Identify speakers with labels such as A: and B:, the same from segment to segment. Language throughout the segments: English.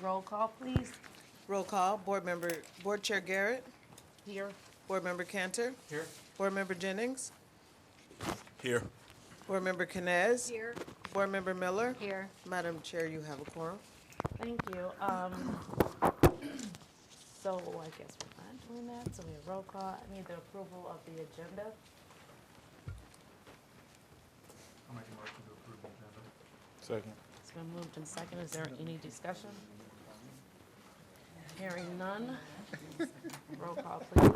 A: roll call, please.
B: Roll call, Board Chair Garrett,
A: Here.
B: Board Member Cantor,
C: Here.
B: Board Member Jennings,
D: Here.
B: Board Member Canes.
E: Here.
B: Board Member Miller.
E: Here.
B: Madam Chair, you have a quorum.
A: Thank you. So I guess we're not doing that, so we have roll call. I need the approval of the agenda.
C: I'll make a motion to approve the agenda.
D: Second.
A: It's been moved and seconded. Is there any discussion? Hearing none. Roll call, please.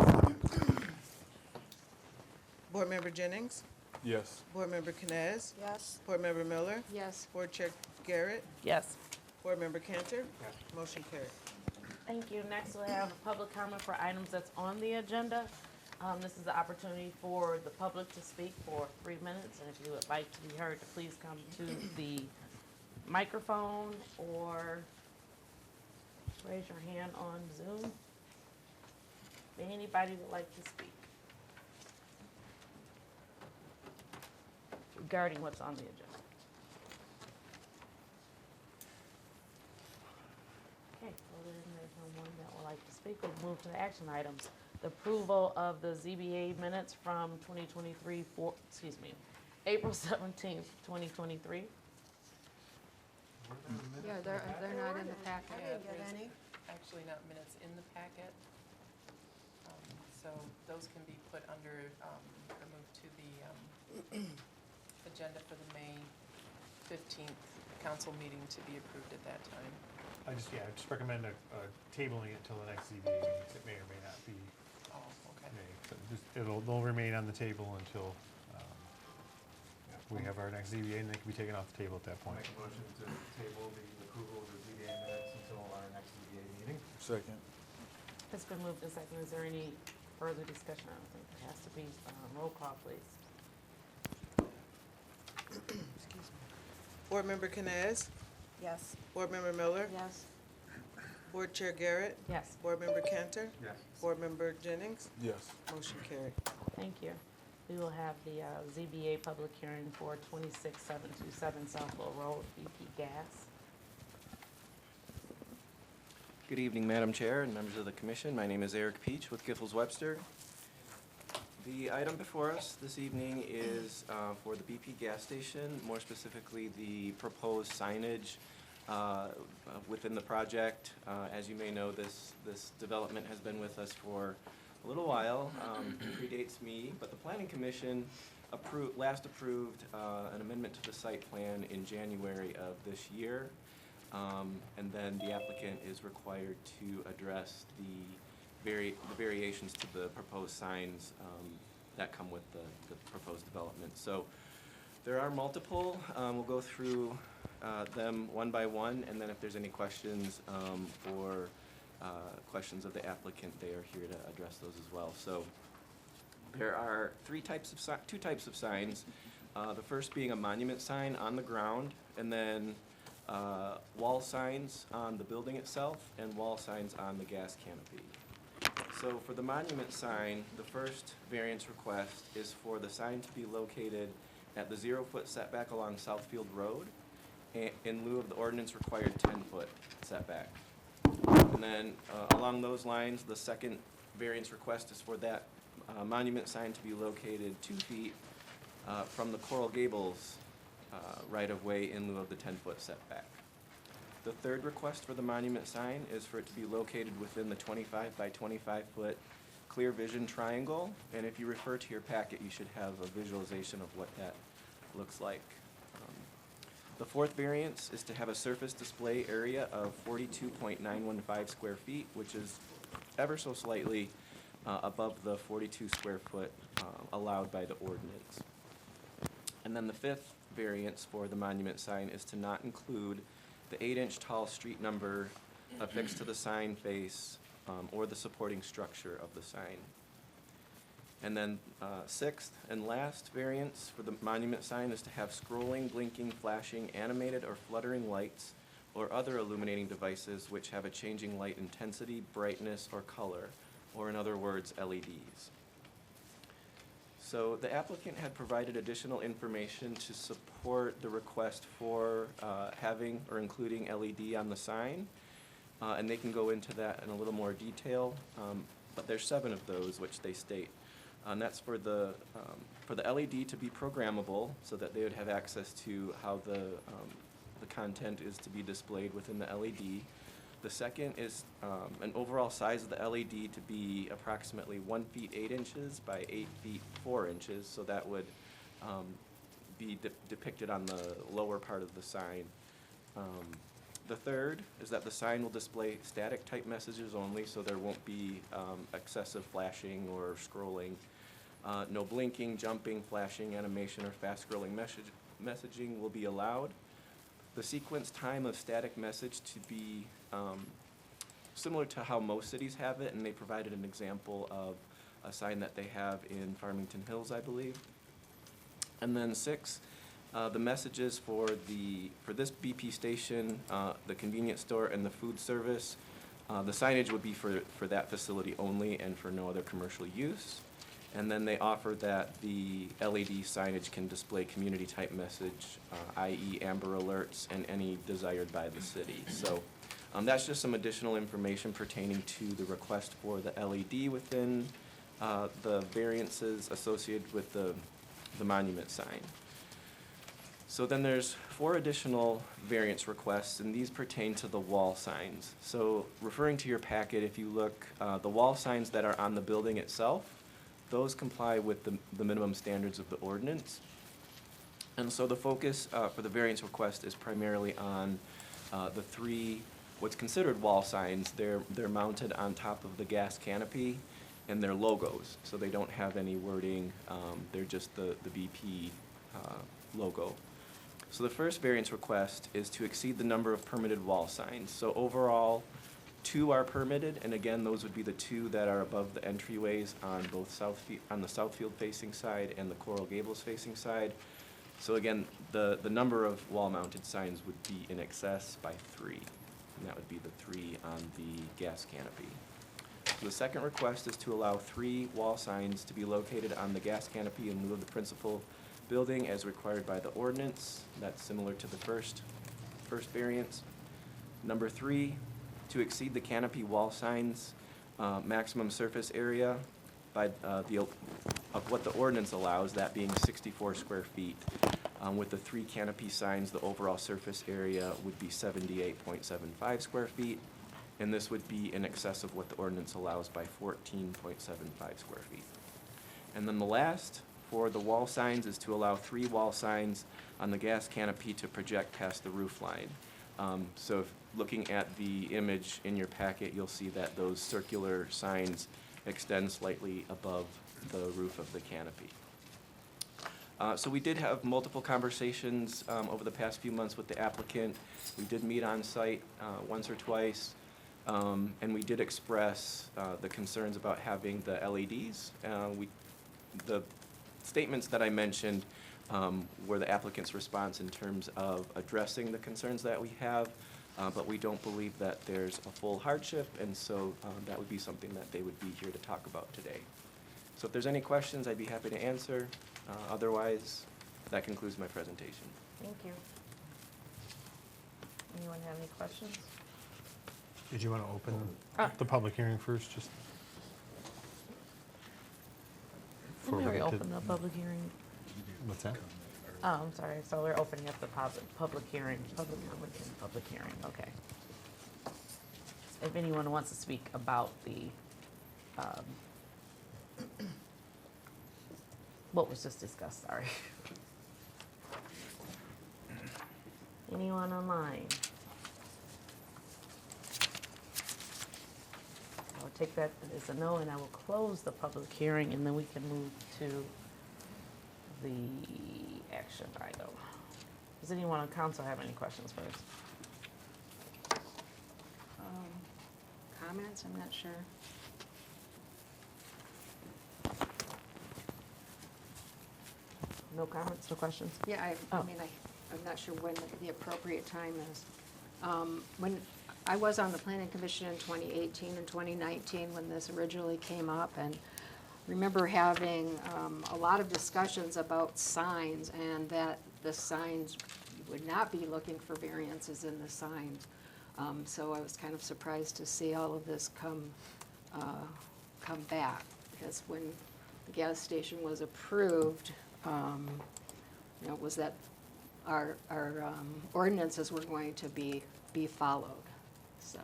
B: Board Member Jennings,
D: Yes.
B: Board Member Canes,
E: Yes.
B: Board Member Miller,
E: Yes.
B: Board Chair Garrett,
A: Yes.
B: Board Member Cantor.
C: Yes.
B: Motion carried.
A: Thank you. Next, we'll have a public comment for items that's on the agenda. This is the opportunity for the public to speak for 3 minutes, and if you would like to be heard, to please come to the microphone or raise your hand on Zoom. If anybody would like to speak regarding what's on the agenda. Okay, well then there's no one that would like to speak. We'll move to the action items. The approval of the ZBA minutes from April 17th, 2023.
E: Yeah, they're not in the packet.
F: There's actually not minutes in the packet. So those can be put under, or moved to the agenda for the May 15th council meeting to be approved at that time.
C: I just recommend tabling it till the next ZBA meeting. It may or may not be
F: Oh, okay.
C: May. They'll remain on the table until we have our next ZBA, and they can be taken off the table at that point. Make a motion to table the approval of the ZBA minutes until our next ZBA meeting.
D: Second.
A: It's been moved and seconded. Is there any further discussion? I don't think there has to be. Roll call, please.
B: Excuse me. Board Member Canes,
E: Yes.
B: Board Member Miller,
E: Yes.
B: Board Chair Garrett,
A: Yes,
B: Board Member Cantor,
C: Yes.
B: Board Member Jennings.
D: Yes.
B: Motion carried.
A: thank you. We will have the ZBA public hearing for 26727 Southfield Road, BP Gas.
G: Good evening, Madam Chair and members of the Commission. My name is Eric Peach with Giffords Webster. The item before us this evening is for the BP gas station, more specifically the proposed signage within the project. As you may know, this development has been with us for a little while. It predates me, but the Planning Commission last approved an amendment to the site plan in January of this year. And then the applicant is required to address the variations to the proposed signs that come with the proposed development. So there are multiple. We'll go through them one by one, and then if there's any questions or questions of the applicant, they are here to address those as well. So there are two types of signs. The first being a monument sign on the ground, and then wall signs on the building itself and wall signs on the gas canopy. So for the monument sign, the first variance request is for the sign to be located at the 0-foot setback along Southfield Road in lieu of the ordinance required 10-foot setback. And then along those lines, the second variance request is for that monument sign to be located 2 feet from the Coral Gables right-of-way in lieu of the 10-foot setback. The third request for the monument sign is for it to be located within the 25 by 25-foot clear vision triangle. And if you refer to your packet, you should have a visualization of what that looks like. The fourth variance is to have a surface display area of 42.915 square feet, which is ever so slightly above the 42 square foot allowed by the ordinance. And then the fifth variance for the monument sign is to not include the 8-inch tall street number affixed to the sign face or the supporting structure of the sign. And then sixth and last variance for the monument sign is to have scrolling, blinking, flashing, animated or fluttering lights or other illuminating devices which have a changing light intensity, brightness, or color, or in other words, LEDs. So the applicant had provided additional information to support the request for having or including LED on the sign. and they can go into that in a little more detail. But there's 7 of those which they state. And that's for the LED to be programmable so that they would have access to how the content is to be displayed within the LED. The second is an overall size of the LED to be approximately 1 feet 8 inches by 8 feet 4 inches, so that would be depicted on the lower part of the sign. The third is that the sign will display static type messages only, so there won't be excessive flashing or scrolling. No blinking, jumping, flashing, animation, or fast scrolling messaging will be allowed. The sequence time of static message to be similar to how most cities have it, and they provided an example of a sign that they have in Farmington Hills, I believe. And then 6, the messages for this BP station, the convenience store, and the food service, the signage would be for that facility only and for no other commercial use. And then they offer that the LED signage can display community type message, i.e. Amber Alerts, and any desired by the city. So that's just some additional information pertaining to the request for the LED within the variances associated with the monument sign. So then there's 4 additional variance requests, and these pertain to the wall signs. So referring to your packet, if you look, the wall signs that are on the building itself, those comply with the minimum standards of the ordinance. And so the focus for the variance request is primarily on the 3 what's considered wall signs. They're mounted on top of the gas canopy, and they're logos, so they don't have any wording. They're just the BP logo. So the first variance request is to exceed the number of permitted wall signs. So overall, 2 are permitted, and again, those would be the 2 that are above the entryways on both on the Southfield facing side and the Coral Gables facing side. So again, the number of wall-mounted signs would be in excess by 3, and that would be the 3 on the gas canopy. So the second request is to allow 3 wall signs to be located on the gas canopy in lieu of the principal building as required by the ordinance. That's similar to the first variance. Number 3, to exceed the canopy wall signs maximum surface area by of what the ordinance allows, that being 64 square feet. With the 3 canopy signs, the overall surface area would be 78.75 square feet, and this would be in excess of what the ordinance allows by 14.75 square feet. And then the last for the wall signs is to allow 3 wall signs on the gas canopy to project past the roof line. So if looking at the image in your packet, you'll see that those circular signs extend slightly above the roof of the canopy. So we did have multiple conversations over the past few months with the applicant. We did meet on site once or twice, and we did express the concerns about having the LEDs. The statements that I mentioned were the applicant's response in terms of addressing the concerns that we have, but we don't believe that there's a full hardship, and so that would be something that they would be here to talk about today. So if there's any questions, I'd be happy to answer. Otherwise, that concludes my presentation.
A: Thank you. Anyone have any questions?
C: Did you want to open the public hearing first, just?
A: We
C: before
A: already
C: get to-
A: opened the public hearing.
C: What's that?
A: Oh, I'm sorry, so we're opening up the public hearing, public hearing, okay. If anyone wants to speak about the, what was just discussed, sorry. Anyone online? I will take that as a no, and I will close the public hearing, and then we can move to the action item. Does anyone on council have any questions first?
E: Comments, I'm not sure.
A: No comments, no questions?
E: Yeah, I
A: Oh.
E: mean, I'm not sure when the appropriate time is. When I was on the planning commission in 2018 and 2019, when this originally came up, and remember having a lot of discussions about signs, and that the signs, you would not be looking for variances in the signs. So I was kind of surprised to see all of this come back, because when the gas station was approved, it was that our ordinances were going to be followed, so.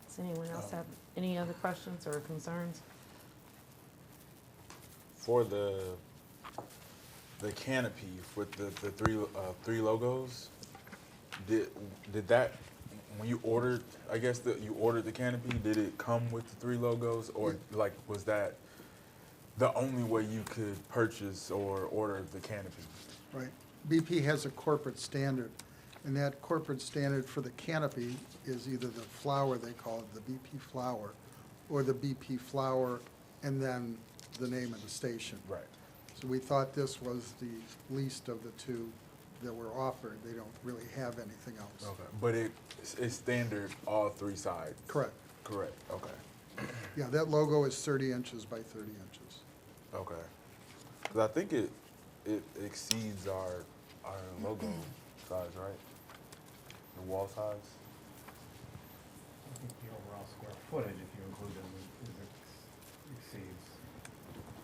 A: Does anyone else have any other questions or concerns?
D: For the canopy with the three logos, did that, when you ordered, I guess you ordered the canopy, did it come with the three logos, or like was that the only way you could purchase or order the canopy?
H: Right. BP has a corporate standard, and that corporate standard for the canopy is either the flower, they call it the BP flower, or the BP flower, and then the name of the station.
D: Right.
H: So we thought this was the least of the two that were offered. They don't really have anything else.
D: Okay. But it's standard all three sides?
H: Correct.
D: Correct, okay.
H: Yeah, that logo is 30 inches by 30 inches.
D: Okay. Because I think it exceeds our logo size, right? The wall size?
C: I think the overall square footage, if you include them, exceeds.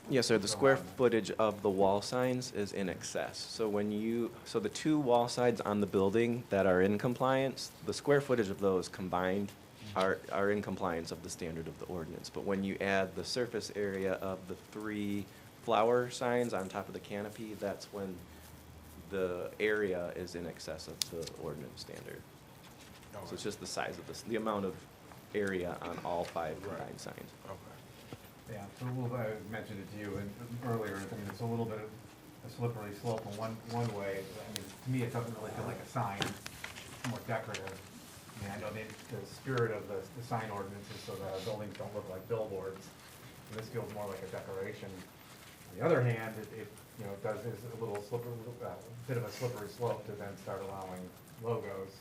G: Yes, sir, the square footage of the wall signs is in excess. So so the two wall sides on the building that are in compliance, the square footage of those combined are in compliance of the standard of the ordinance. But when you add the surface area of the three flower signs on top of the canopy, that's when the area is in excess of the ordinance standard. So it's just the size of the amount of area on all five combined signs.
D: Okay.
C: Yeah, so I mentioned it to you earlier, I mean, it's a little bit of a slippery slope in one way. I mean, to me, it doesn't really feel like a sign, it's more decorative. I mean, I know the spirit of the sign ordinance is so that our buildings don't look like billboards. And this feels more like a decoration. On the other hand, it is a little slippery, bit of a slippery slope to then start allowing logos.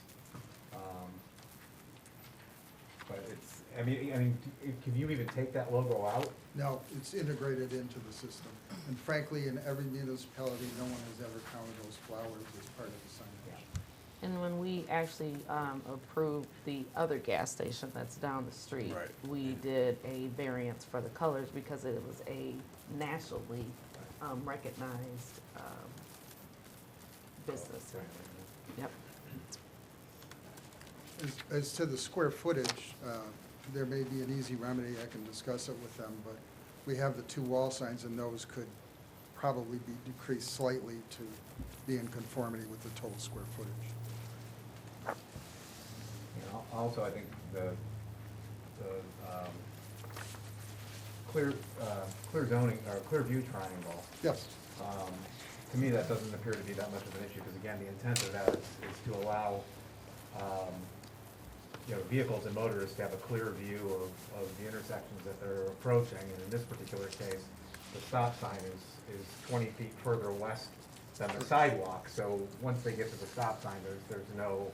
C: But it's, I mean, can you even take that logo out?
H: No, it's integrated into the system. And frankly, in every municipality, no one has ever counted those flowers as part of the signage.
A: And when we actually approved the other gas station that's down the street,
D: Right.
A: we did a variance for the colors because it was a nationally recognized business. Yep.
H: As to the square footage, there may be an easy remedy, I can discuss it with them, but we have the two wall signs, and those could probably be decreased slightly to be in conformity with the total square footage.
C: Also, I think the clear zoning, or clear view triangle,
H: Yes,
C: to me, that doesn't appear to be that much of an issue, because again, the intent of that is to allow, vehicles and motorists to have a clear view of the intersections that they're approaching, and in this particular case, the stop sign is 20 feet further west than the sidewalk, so once they get to the stop sign, there's no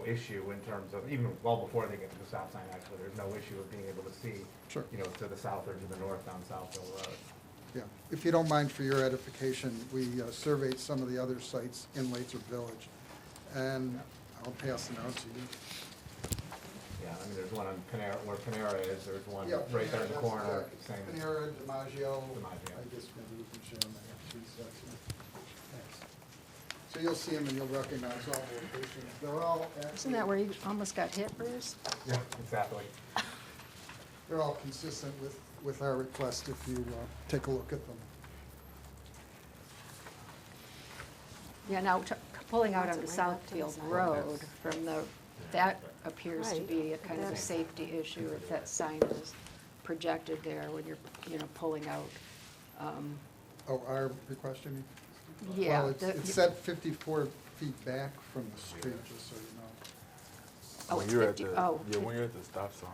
C: issue in terms of, even well before they get to the stop sign, actually, there's no issue of being able to see,
H: Sure.
C: To the south or to the north down Southfield Road.
H: yeah. If you don't mind, for your edification, we surveyed some of the other sites in Lathrup Village, and I'll pass it out to you.
C: Yeah, I mean, there's one on Panera, where Panera is, there's one
H: Yeah,
C: right there in the
H: that's
C: corner,
H: correct.
C: same.
H: Panera, DiMaggio.
C: DiMaggio.
H: I guess maybe we can share them. I have three sets here. Thanks. So you'll see them and you'll recognize all the locations. They're all actually.
E: Isn't that where you almost got hit, Bruce?
C: Yeah, exactly.
H: They're all consistent with our request if you take a look at them.
E: Yeah, now, pulling out onto Southfield Road from that appears to
A: Right.
E: be a kind of a safety issue if that sign is projected there when you're, pulling out.
H: Oh, our request, you mean?
E: Yeah.
H: Well, it's set 54 feet back from the street, just so you know.
E: Oh,
D: When
E: it's
D: you're at
E: 50,
D: the,
E: oh.
D: when you're at the stop sign,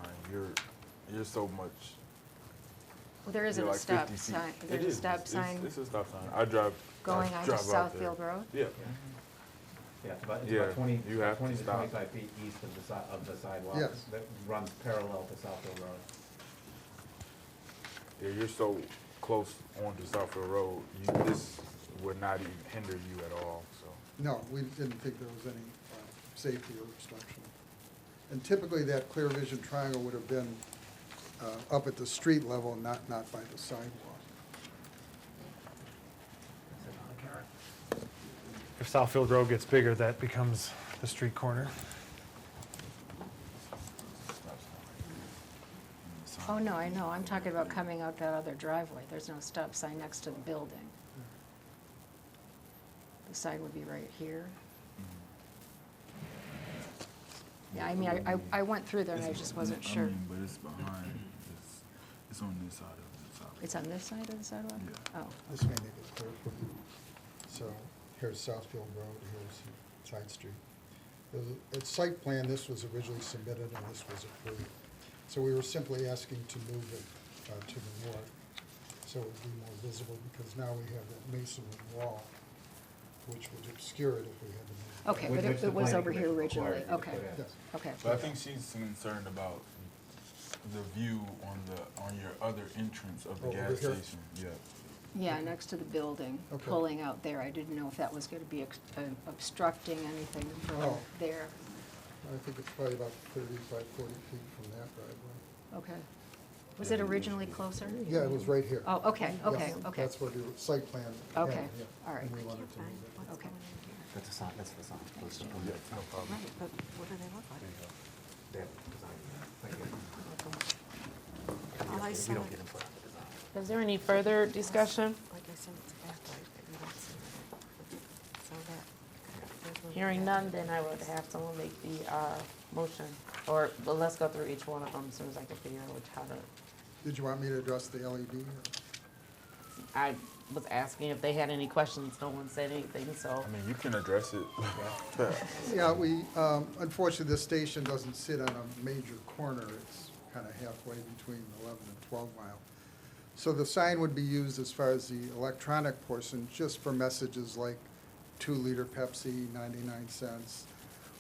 D: you're so much.
E: Well, there isn't
D: you're
E: a
D: like
E: stop
D: 50 feet.
E: sign,
D: It
E: there's a
D: is.
E: stop
D: It's-
E: sign
D: It's a stop sign. I drive
E: going onto
D: drive out there.
E: Southfield Road?
D: Yeah.
C: Yeah, it's about
D: Yeah,
C: 20,
D: you have to
C: 20 to
D: stop.
C: 25 feet east of the sidewalk.
H: Yes.
C: That runs parallel to Southfield Road.
D: Yeah, you're so close onto Southfield Road, this would not even hinder you at all, so.
H: No, we didn't think there was any safety or obstruction. And typically, that clear vision triangle would have been up at the street level, not by the sidewalk.
C: If Southfield Road gets bigger, that becomes the street corner.
E: Oh, no, I know, I'm talking about coming out that other driveway. There's no stop sign next to the building. The sign would be right here. Yeah, I mean, I went through there and I just wasn't sure.
D: But it's behind, it's on this side of the sidewalk.
E: It's on this side of the sidewalk?
D: Yeah.
E: Oh,
H: This may make it clear for you. So here's Southfield Road, here's Side Street. At site plan, this was originally submitted and this was approved. So we were simply asking to move it to the north, so it would be more visible, because now we have that masonry wall, which would obscure it if we had to move it.
E: okay, but it was over here originally, okay,
H: Yes.
E: okay.
D: But I think she's concerned about the view on your other entrance of the
H: Oh,
D: gas
H: over here?
D: station, yeah.
E: Yeah, next to the building,
H: Okay.
E: pulling out there. I didn't know if that was going to be obstructing anything from
H: Oh.
E: there.
H: I think it's probably about 35, 40 feet from that driveway.
E: Okay. Was it originally closer?
H: Yeah, it was right here.
E: Oh, okay, okay,
H: Yes,
E: okay.
H: That's what the site plan had,
E: Okay,
H: yeah.
E: all right.
H: And we wanted to move it.
E: Okay.
I: That's the sign, that's the sign. That's the
D: Yeah,
I: permit.
D: no problem.
A: Right, but what do they look like?
I: That design, right here.
A: All I
I: We
A: saw,
I: don't get input on the design.
A: is there any further discussion?
J: Like I said, it's backlight, but you don't see it. So that. there's no
A: Hearing none,
J: backlight.
A: then I would have someone make the motion. Or, well, let's go through each one of them as soon as I can figure out how to.
H: Did you want me to address the LED? or-
A: I was asking if they had any questions. No one said anything, so.
D: I mean, you can address it.
H: Yeah, unfortunately, this station doesn't sit on a major corner. It's kind of halfway between 11 and 12 Mile. So the sign would be used as far as the electronic portion, just for messages like 2-liter Pepsi, 99 cents.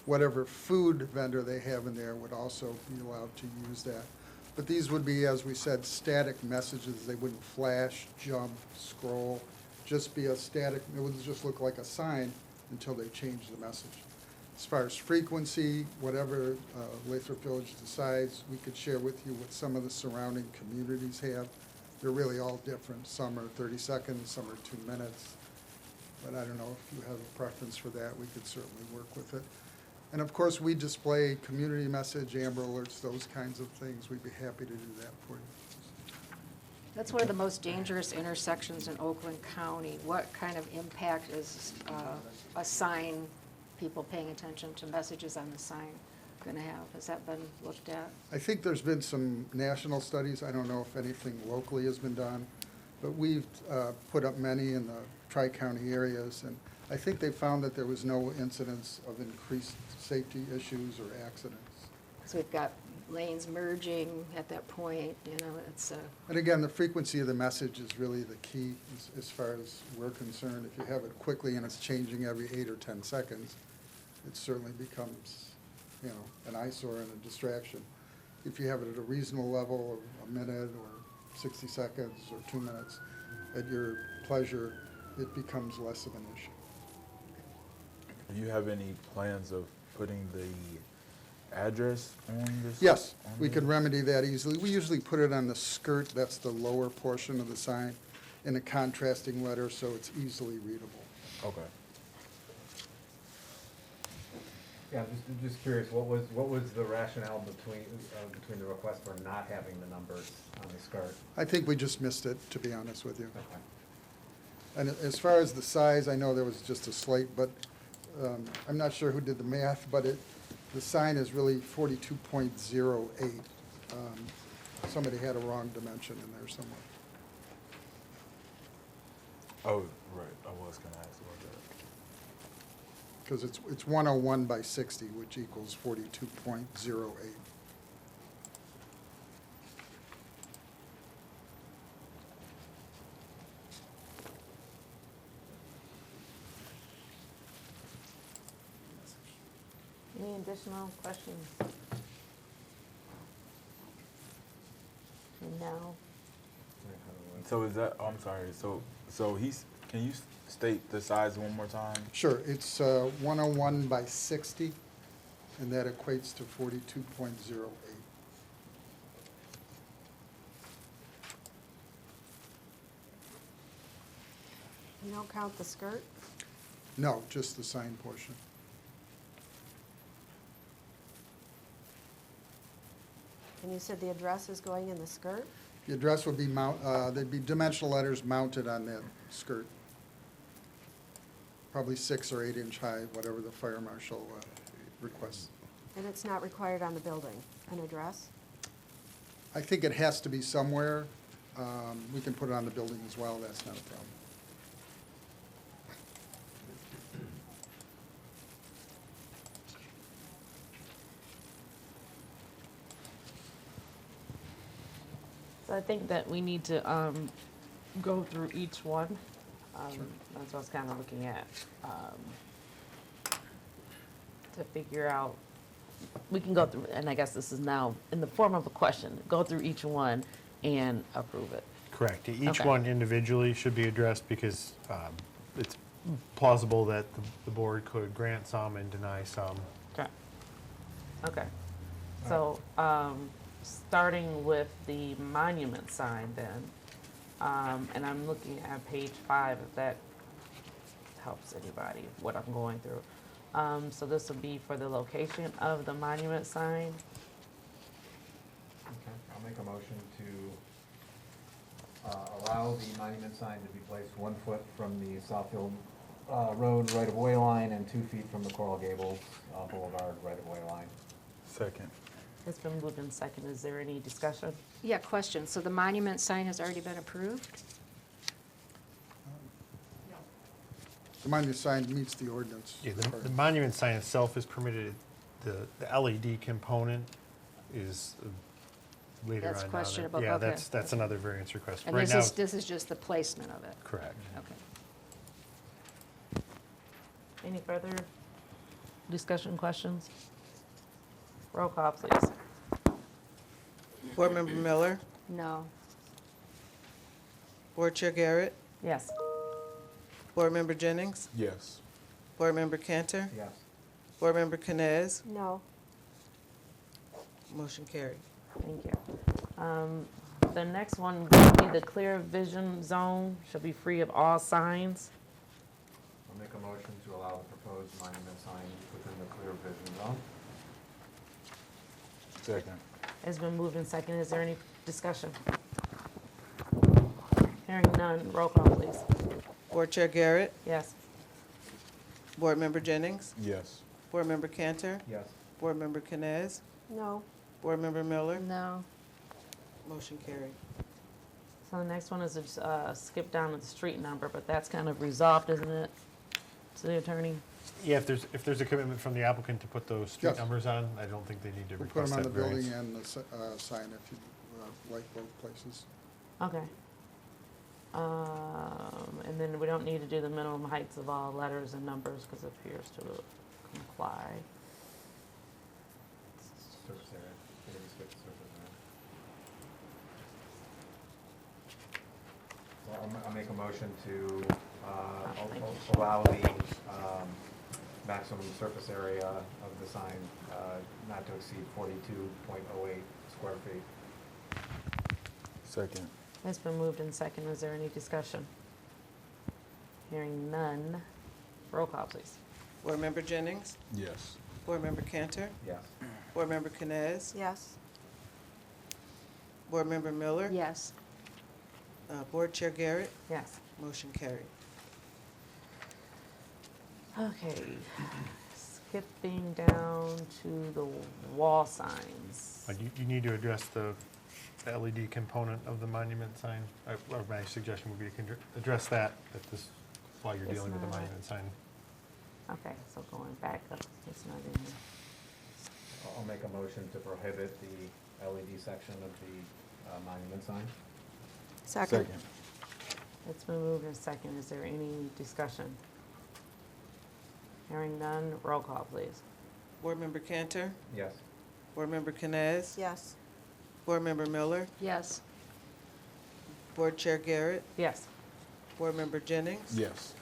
H: Whatever food vendor they have in there would also be allowed to use that. But these would be, as we said, static messages. They wouldn't flash, jump, scroll, just be a static, it would just look like a sign until they change the message. As far as frequency, whatever Lathrup Village decides, we could share with you what some of the surrounding communities have. They're really all different. Some are 30 seconds, some are 2 minutes. But I don't know if you have a preference for that, we could certainly work with it. And of course, we display community message, Amber Alerts, those kinds of things. We'd be happy to do that for you.
E: That's one of the most dangerous intersections in Oakland County. What kind of impact is a sign, people paying attention to messages on the sign, going to have? Has that been looked at?
H: I think there's been some national studies. I don't know if anything locally has been done, but we've put up many in the tri-county areas, and I think they found that there was no incidence of increased safety issues or accidents.
E: Because we've got lanes merging at that point, it's,
H: And again, the frequency of the message is really the key as far as we're concerned. If you have it quickly and it's changing every 8 or 10 seconds, it certainly becomes, an eyesore and a distraction. If you have it at a reasonable level of a minute or 60 seconds or 2 minutes, at your pleasure, it becomes less of an issue.
D: Do you have any plans of putting the address on this?
H: Yes,
D: on
H: we
D: there?
H: can remedy that easily. We usually put it on the skirt, that's the lower portion of the sign, in a contrasting letter, so it's easily readable.
D: Okay.
K: Yeah, just curious, what was the rationale between the request for not having the numbers on the skirt?
H: I think we just missed it, to be honest with you.
K: Okay.
H: And as far as the size, I know there was just a slate, but I'm not sure who did the math, but the sign is really 42.08. Somebody had a wrong dimension in there somewhere.
D: Oh, right, I was gonna ask about that.
H: Because it's 101 by 60, which equals 42.08.
A: Any additional questions? And now,
D: So is that, I'm sorry, so Can you state the size one more time?
H: Sure, it's 101 by 60, and that equates to 42.08.
E: You don't count the skirt?
H: No, just the sign portion.
E: And you said the address is going in the skirt?
H: The address would be there'd be dimensional letters mounted on that skirt. Probably 6 or 8 inch high, whatever the fire marshal requests.
E: And it's not required on the building, an address?
H: I think it has to be somewhere. We can put it on the building as well, that's not a problem.
A: So I think that we need to go through each one.
H: Sure.
A: That's what I was kind of looking at, to figure out, we can go through, and I guess this is now in the form of a question, go through each one and approve it.
C: Correct. Each
A: Okay.
C: one individually should be addressed because it's plausible that the board could grant some and deny some.
A: Okay. Okay. So, starting with the monument sign then, and I'm looking at page 5, if that helps anybody, what I'm going through. So this would be for the location of the monument sign.
K: Okay, I'll make a motion to allow the monument sign to be placed 1 foot from the Southfield Road right-of-way line and 2 feet from the Coral Gables Boulevard right-of-way line.
D: Second.
A: It's been moved in second. Is there any discussion?
E: Yeah, question. So the monument sign has already been approved?
H: The monument sign meets the ordinance.
C: Yeah, the monument sign itself is permitted. The LED component is later on.
E: That's
C: down
E: questionable,
C: there. Yeah,
E: okay.
C: that's another variance request.
E: And
C: Right now,
E: this is just the placement of it?
C: correct.
E: Okay.
A: Any further discussion, questions? Roll call, please.
B: Board Member Miller,
E: No.
B: Board Chair Garrett,
A: Yes.
B: Board Member Jennings,
D: Yes.
B: Board Member Cantor,
K: Yes.
B: Board Member Canes,
E: No.
B: motion carried.
A: Thank you. The next one would be the clear vision zone shall be free of all signs.
K: I'll make a motion to allow the proposed monument sign within the clear vision zone.
D: Second.
A: It's been moved in second. Is there any discussion? Hearing none. Roll call, please.
B: Board Chair Garrett,
A: Yes.
B: Board Member Jennings,
D: Yes.
B: Board Member Cantor,
K: Yes.
B: Board Member Canes,
E: No.
B: Board Member Miller,
E: No.
B: motion carried.
A: So the next one is a skip down to the street number, but that's kind of resolved, isn't it? City attorney?
C: Yeah, if there's a commitment from the applicant to put those street
H: Yes.
C: numbers on, I don't think they need to
H: We'll put
C: request
H: them on
C: that
H: the building
C: variance.
H: and the sign if you like both places.
A: Okay. And then we don't need to do the minimum heights of all letters and numbers because it appears to comply.
K: Surface area. We're gonna skip the surface area. So I'll make a motion to
A: thank you.
K: allow the maximum surface area of the sign not to exceed 42.08 square feet.
D: Second.
A: It's been moved in second. Is there any discussion? Hearing none. Roll call, please.
B: Board Member Jennings,
D: Yes.
B: Board Member Cantor,
K: Yes.
B: Board Member Canes,
E: Yes.
B: Board Member Miller,
E: Yes.
B: Board Chair Garrett,
A: Yes.
B: motion carried.
A: Okay. Skipping down to the wall signs.
C: You need to address the LED component of the monument sign. Or my suggestion would be to address that while you're
A: It's
C: dealing with the
A: not-
C: monument sign.
A: Okay, so going back up, it's not in here.
K: I'll make a motion to prohibit the LED section of the monument sign.
E: Second.
A: It's been moved in second. Is there any discussion? Hearing none. Roll call, please.
B: Board Member Cantor,
K: Yes.
B: Board Member Canes,
E: Yes.
B: Board Member Miller,
E: Yes.
B: Board Chair Garrett,
A: Yes.
B: Board Member Jennings?
D: Yes.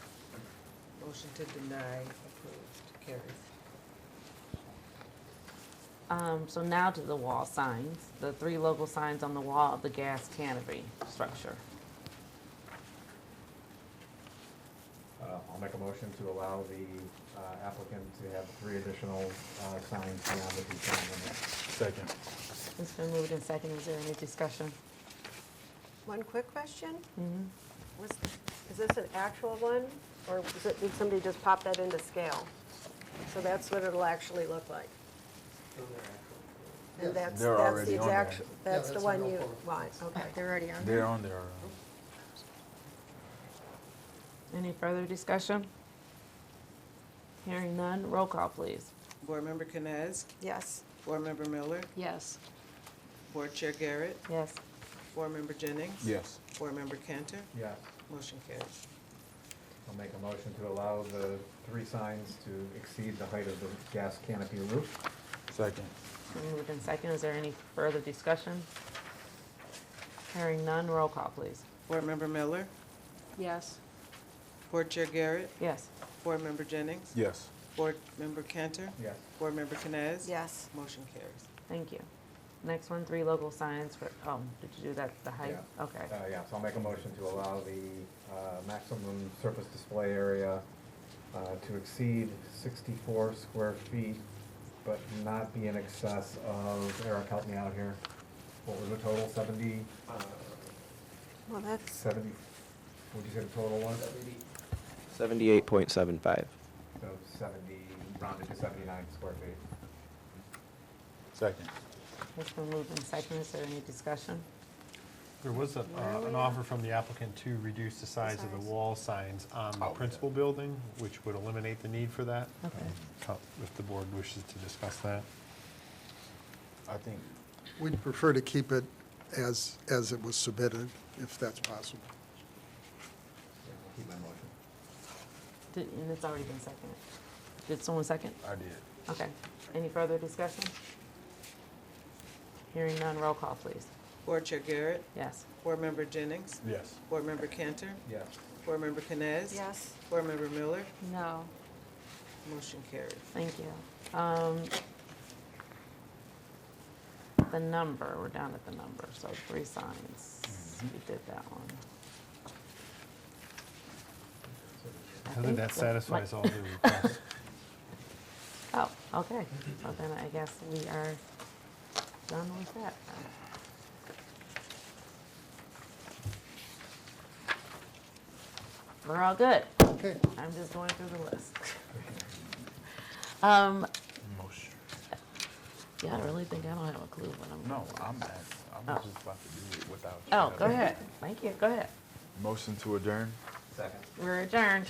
B: Motion to deny approved, carries.
A: So now to the wall signs, the 3 logo signs on the wall of the gas canopy structure.
K: I'll make a motion to allow the applicant to have 3 additional signs beyond the 2 sign limit.
D: Second.
A: It's been moved and seconded. Is there any discussion?
J: One quick question.
A: Mm-hmm.
J: Is this an actual one, or did somebody just pop that into scale? So that's what it'll actually look like? And that's
D: They're
J: the
D: already on there.
J: exact, that's the
H: that's
J: one
H: a no
J: you
H: photo.
J: want, okay.
E: They're already on there?
D: They're on there.
A: Any further discussion? Hearing none, roll call, please.
B: Board Member Canes?
J: Yes.
B: Board Member Miller?
E: Yes.
B: Board Chair Garrett?
A: Yes.
B: Board Member Jennings?
D: Yes.
B: Board Member Cantor?
K: Yes.
B: Motion carries.
K: I'll make a motion to allow the 3 signs to exceed the height of the gas canopy roof.
D: Second.
A: It's been moved and seconded. Is there any further discussion? Hearing none, roll call, please.
B: Board Member Miller?
E: Yes.
B: Board Chair Garrett?
A: Yes.
B: Board Member Jennings?
D: Yes.
B: Board Member Cantor?
K: Yes.
B: Board Member Canes?
J: Yes.
B: Motion carries.
A: Thank you. Next one, 3 logo signs for, did you do that, the height?
K: Yeah.
A: Okay.
K: Yeah, so I'll make a motion to allow the maximum surface display area to exceed 64 square feet, but not be in excess of, Eric, help me out here. What was the total, 70,
J: Well, that's,
K: 70, what'd you say the total was?
G: 78.75.
K: So 70, rounded to 79 square feet.
D: Second.
A: It's been moved and seconded. Is there any discussion?
C: There was an offer from the applicant to reduce the size of the
J: size.
C: wall signs on the
D: Oh,
C: principal building, which would eliminate the need for that.
A: Okay.
C: If the board wishes to discuss that.
D: I think,
H: We'd prefer to keep it as it was submitted, if that's possible.
K: Yeah, I'll keep my motion.
A: And it's already been seconded. Did someone second?
D: I did.
A: Okay. Any further discussion? Hearing none, roll call, please.
B: Board Chair Garrett?
A: Yes.
B: Board Member Jennings?
D: Yes.
B: Board Member Cantor?
K: Yes.
B: Board Member Canes?
J: yes.
B: Board Member Miller?
E: No.
B: Motion carries.
A: Thank you. The number, we're down at the number, so 3 signs. We did that one. I
C: I think
A: think
C: that
A: that
C: satisfies
A: might-
C: all the requests.
A: Oh, okay. So then I guess we are done with that then. We're all good.
H: Okay.
A: I'm just going through the list.
D: Motion.
A: Yeah, I really think I don't have a clue what I'm.
D: No, I'm
A: Oh.
D: just about to do it without.
A: Oh, go ahead. Thank you. Go ahead.
D: Motion to adjourn?
K: Second.
A: We're adjourned.